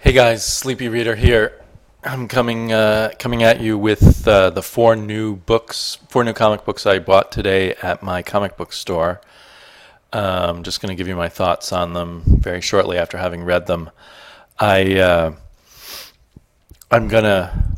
Hey guys, Sleepy Reader here. I'm coming at you with the four new comic books I bought today at my comic book store. I'm just going to give you my thoughts on them very shortly after having read them. I'm gonna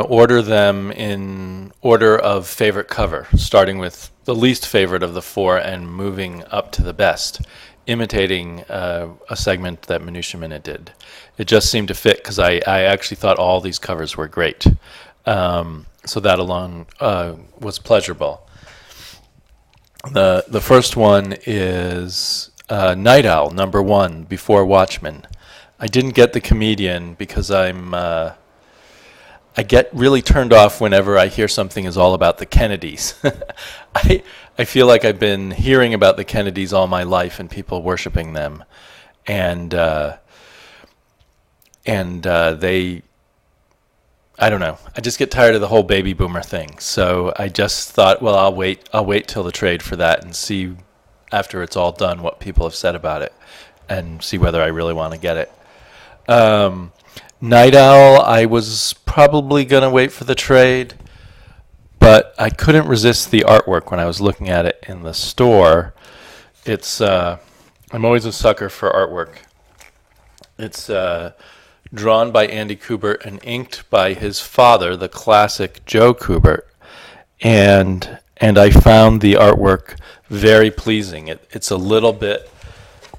order them in order of favorite cover, starting with the least favorite of the four and moving up to the best, imitating a segment that Minutia Minute did. It just seemed to fit because I actually thought all these covers were great. So that alone was pleasurable. The first one is Nite Owl, #1, Before Watchmen. I didn't get the comedian because I get really turned off whenever I hear something is all about the Kennedys. I feel like I've been hearing about the Kennedys all my life and people worshiping them, and they, I don't know. I just get tired of the whole baby boomer thing. So I just thought, well, I'll wait till the trade for that and see after it's all done what people have said about it, and see whether I really want to get it. Nite Owl, I was probably going to wait for the trade, but I couldn't resist the artwork when I was looking at it in the store. It's I'm always a sucker for artwork. It's drawn by Andy Kubert and inked by his father, the classic Joe Kubert, and I found the artwork very pleasing. It's a little bit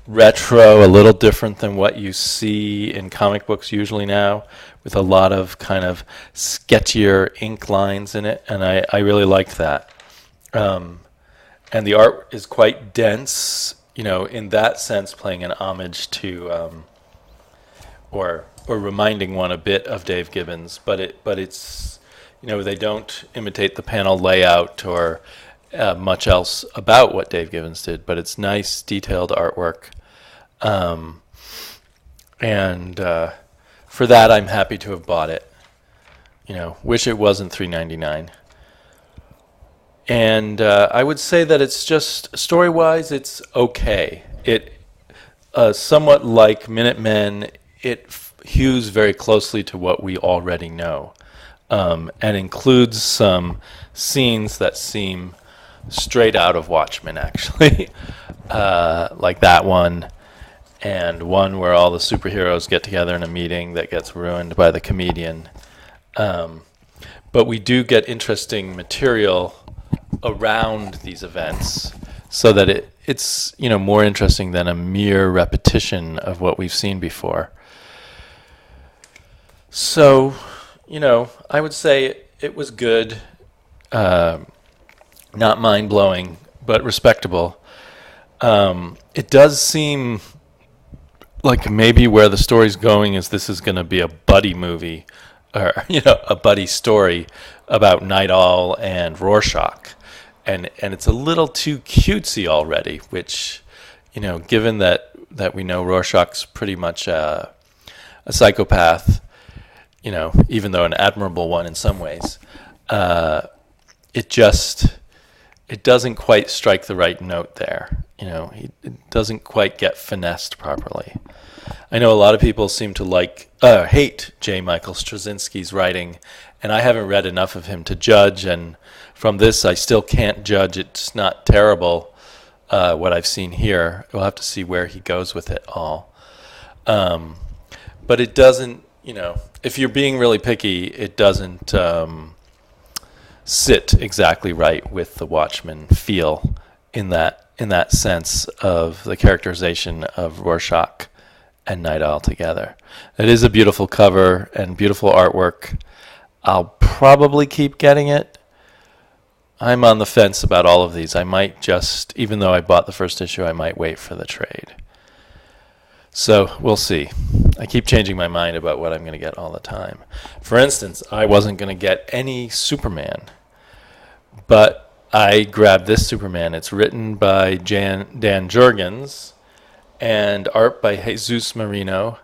retro, a little different than what you see in comic books usually now, with a lot of kind of sketchier ink lines in it, and I really liked that. And the art is quite dense, in that sense, playing an homage to, or reminding one a bit of Dave Gibbons, but it's, they don't imitate the panel layout or much else about what Dave Gibbons did, but it's nice, detailed artwork. And for that, I'm happy to have bought it. Wish it wasn't $3.99. And I would say that it's just story-wise, it's okay. It somewhat like Minutemen, it hews very closely to what we already know, and includes some scenes that seem straight out of Watchmen, actually, like that one. And one where all the superheroes get together in a meeting that gets ruined by the comedian. But we do get interesting material around these events so that it's more interesting than a mere repetition of what we've seen before. So, I would say it was good, not mind-blowing, but respectable. It does seem like maybe where the story's going is this is going to be a buddy movie, or a buddy story about Nite Owl and Rorschach, and it's a little too cutesy already. Which, given that we know Rorschach's pretty much a psychopath, even though an admirable one in some ways, it doesn't quite strike the right note there. It doesn't quite get finessed properly. I know a lot of people seem to hate J. Michael Straczynski's writing, and I haven't read enough of him to judge, and from this I still can't judge. It's not terrible, what I've seen here. We'll have to see where he goes with it all. But it doesn't, if you're being really picky, it doesn't sit exactly right with the Watchmen feel in that sense of the characterization of Rorschach and Nite Owl together. It is a beautiful cover and beautiful artwork. I'll probably keep getting it. I'm on the fence about all of these. I might just, even though I bought the first issue, I might wait for the trade. So we'll see. I keep changing my mind about what I'm going to get all the time. For instance, I wasn't going to get any Superman, but I grabbed this Superman. It's written by Dan Jurgens and art by Jesus Marino,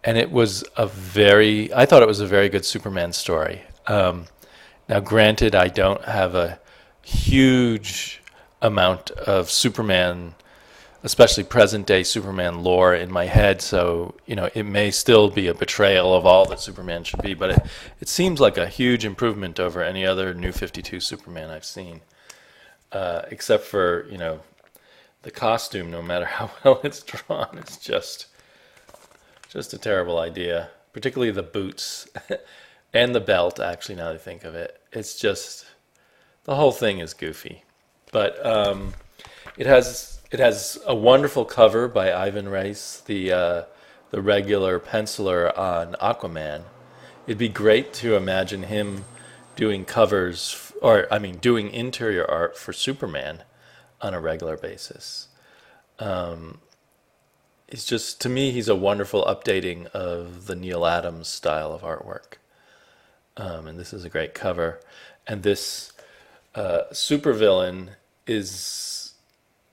and I thought it was a very good Superman story. Now, granted, I don't have a huge amount of Superman especially present day Superman lore in my head. So, it may still be a betrayal of all that Superman should be, but it seems like a huge improvement over any other New 52 Superman I've seen. Except for, the costume, no matter how well it's drawn, it's just a terrible idea. Particularly the boots and the belt, actually, now that I think of it. It's just, the whole thing is goofy. But it has a wonderful cover by Ivan Reis, the regular penciler on Aquaman. It'd be great to imagine him doing covers, doing interior art for Superman on a regular basis. It's just, to me, he's a wonderful updating of the Neil Adams style of artwork. And this is a great cover. And this supervillain is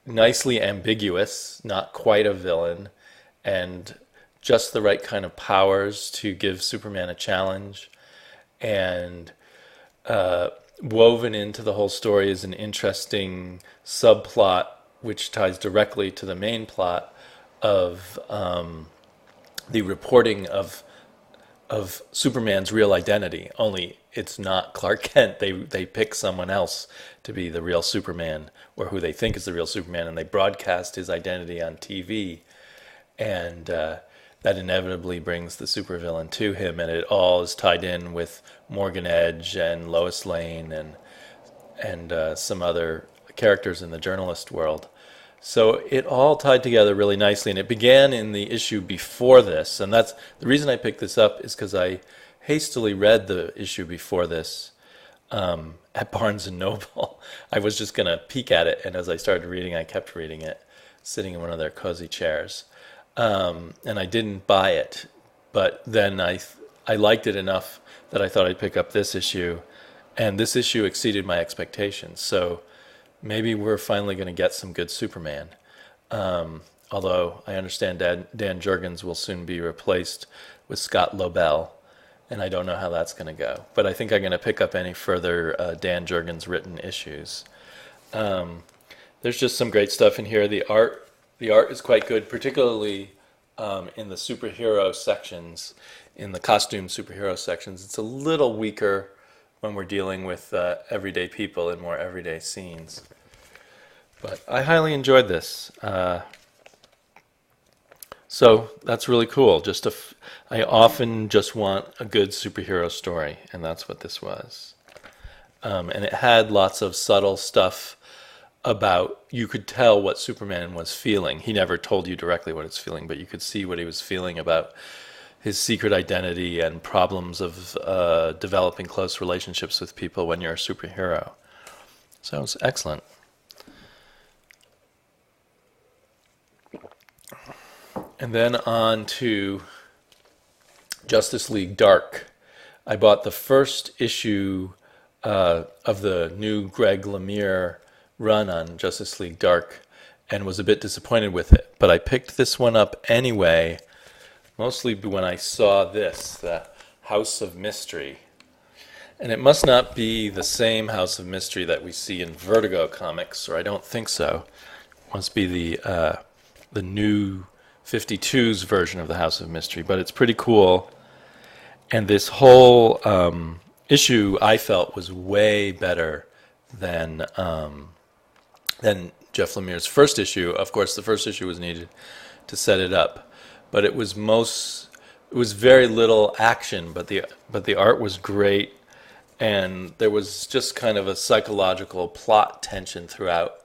nicely ambiguous, not quite a villain, and just the right kind of powers to give Superman a challenge. And woven into the whole story is an interesting subplot which ties directly to the main plot of the reporting of Superman's real identity. Only it's not Clark Kent. They pick someone else to be the real Superman, or who they think is the real Superman, and they broadcast his identity on TV, and that inevitably brings the supervillain to him, and it all is tied in with Morgan Edge and Lois Lane and some other characters in the journalist world. So it all tied together really nicely, and it began in the issue before this, and that's the reason I picked this up, is because I hastily read the issue before this at Barnes & Noble. I was just going to peek at it, and as I started reading, I kept reading it, sitting in one of their cozy chairs. And I didn't buy it, but then I liked it enough that I thought I'd pick up this issue, and this issue exceeded my expectations. So maybe we're finally going to get some good Superman. Although I understand Dan Jurgens will soon be replaced with Scott Lobel, and I don't know how that's going to go. But I think I'm going to pick up any further Dan Jurgens written issues. There's just some great stuff in here. The art is quite good, particularly in the superhero sections, in the costume superhero sections. It's a little weaker when we're dealing with everyday people in more everyday scenes. But I highly enjoyed this. So that's really cool. I often just want a good superhero story, and that's what this was. And it had lots of subtle stuff about, you could tell what Superman was feeling. He never told you directly what he was feeling, but you could see what he was feeling about his secret identity and problems of developing close relationships with people when you're a superhero. So it was excellent. And then on to Justice League Dark. I bought the first issue of the new Greg Lemire run on Justice League Dark and was a bit disappointed with it. But I picked this one up anyway, mostly when I saw this, the House of Mystery. And it must not be the same House of Mystery that we see in Vertigo comics, or I don't think so. It must be the new 52's version of the House of Mystery, but it's pretty cool. And this whole issue, I felt, was way better than Jeff Lemire's first issue. Of course, the first issue was needed to set it up, but it was very little action, but the art was great, and there was just kind of a psychological plot tension throughout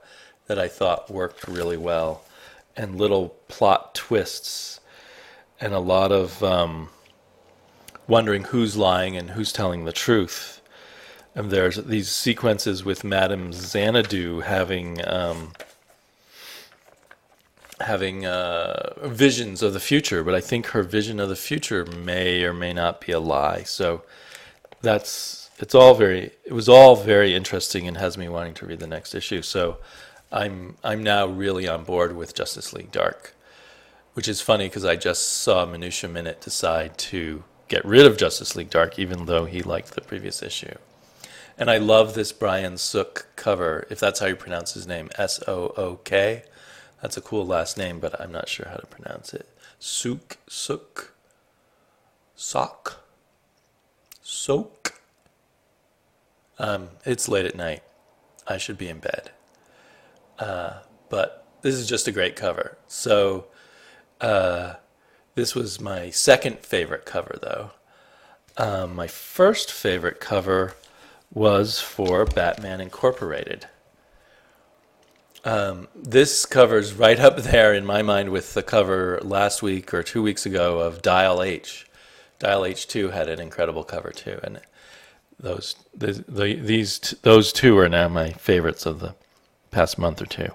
that I thought worked really well, and little plot twists, and a lot of wondering who's lying and who's telling the truth. And there's these sequences with Madame Xanadu having visions of the future, but I think her vision of the future may or may not be a lie. So it was all very interesting and has me wanting to read the next issue. So I'm now really on board with Justice League Dark, which is funny because I just saw Minutia Minute decide to get rid of Justice League Dark, even though he liked the previous issue. And I love this Brian Sook cover, if that's how you pronounce his name, S-O-O-K. That's a cool last name, but I'm not sure how to pronounce it. Sook. It's late at night. I should be in bed. But this is just a great cover. So this was my second favorite cover, though. My first favorite cover was for Batman Incorporated. This cover's right up there in my mind with the cover last week or 2 weeks ago of Dial H. Dial H2 had an incredible cover too, and those two are now my favorites of the past month or two.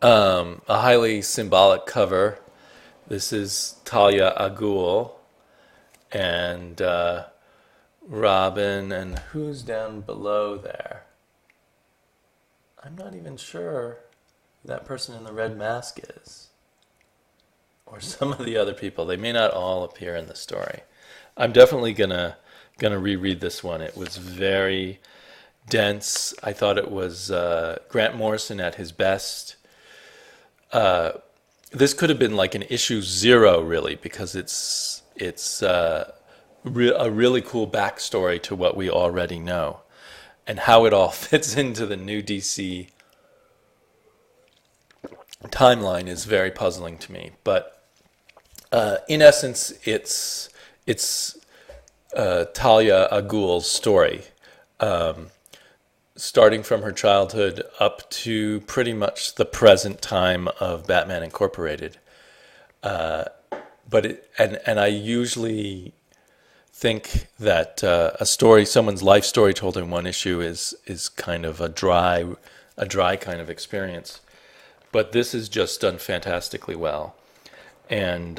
A highly symbolic cover. This is Talia al Ghul and Robin, and who's down below there? I'm not even sure who that person in the red mask is, or some of the other people. They may not all appear in the story. I'm definitely gonna reread this one. It was very dense. I thought it was Grant Morrison at his best. This could have been like an issue 0, really, because it's a really cool backstory to what we already know, and how it all fits into the new DC timeline is very puzzling to me. But in essence, it's Talia al Ghul's story, starting from her childhood up to pretty much the present time of Batman Incorporated. But I usually think that a story, someone's life story told in one issue, is kind of a dry kind of experience. But this is just done fantastically well, and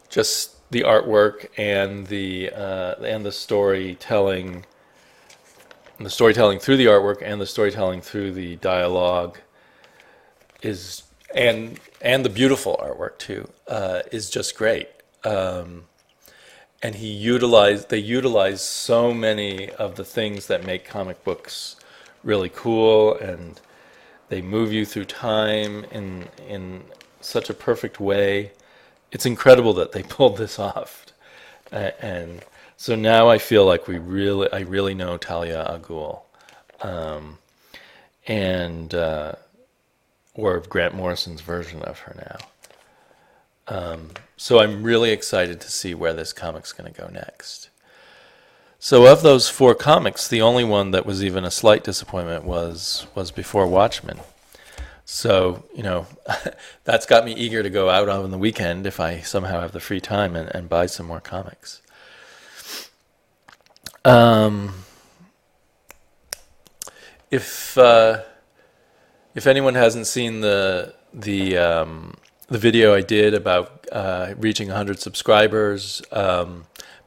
just the artwork and the storytelling. And the storytelling through the artwork and the storytelling through the dialogue is, and the beautiful artwork too, is just great. And they utilize so many of the things that make comic books really cool, and they move you through time in such a perfect way. It's incredible that they pulled this off, and so now I feel like I really know Talia al Ghul, or Grant Morrison's version of her now. So I'm really excited to see where this comic's going to go next. So of those 4 comics, the only one that was even a slight disappointment was Before Watchmen. So, that's got me eager to go out on the weekend if I somehow have the free time and buy some more comics. If anyone hasn't seen the video I did about reaching 100 subscribers,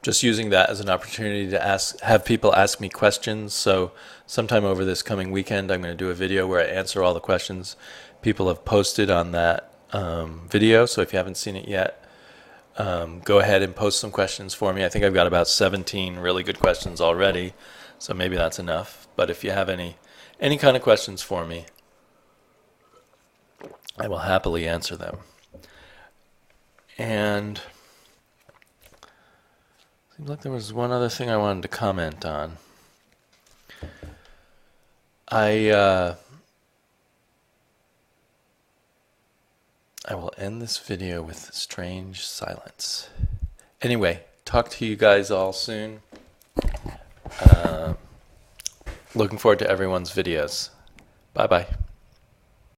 just using that as an opportunity to have people ask me questions. So sometime over this coming weekend, I'm going to do a video where I answer all the questions people have posted on that video. So if you haven't seen it yet, go ahead and post some questions for me. I think I've got about 17 really good questions already, so maybe that's enough. But if you have any kind of questions for me, I will happily answer them. And seems like there was one other thing I wanted to comment on. I will end this video with strange silence. Anyway, talk to you guys all soon. Looking forward to everyone's videos. Bye-bye.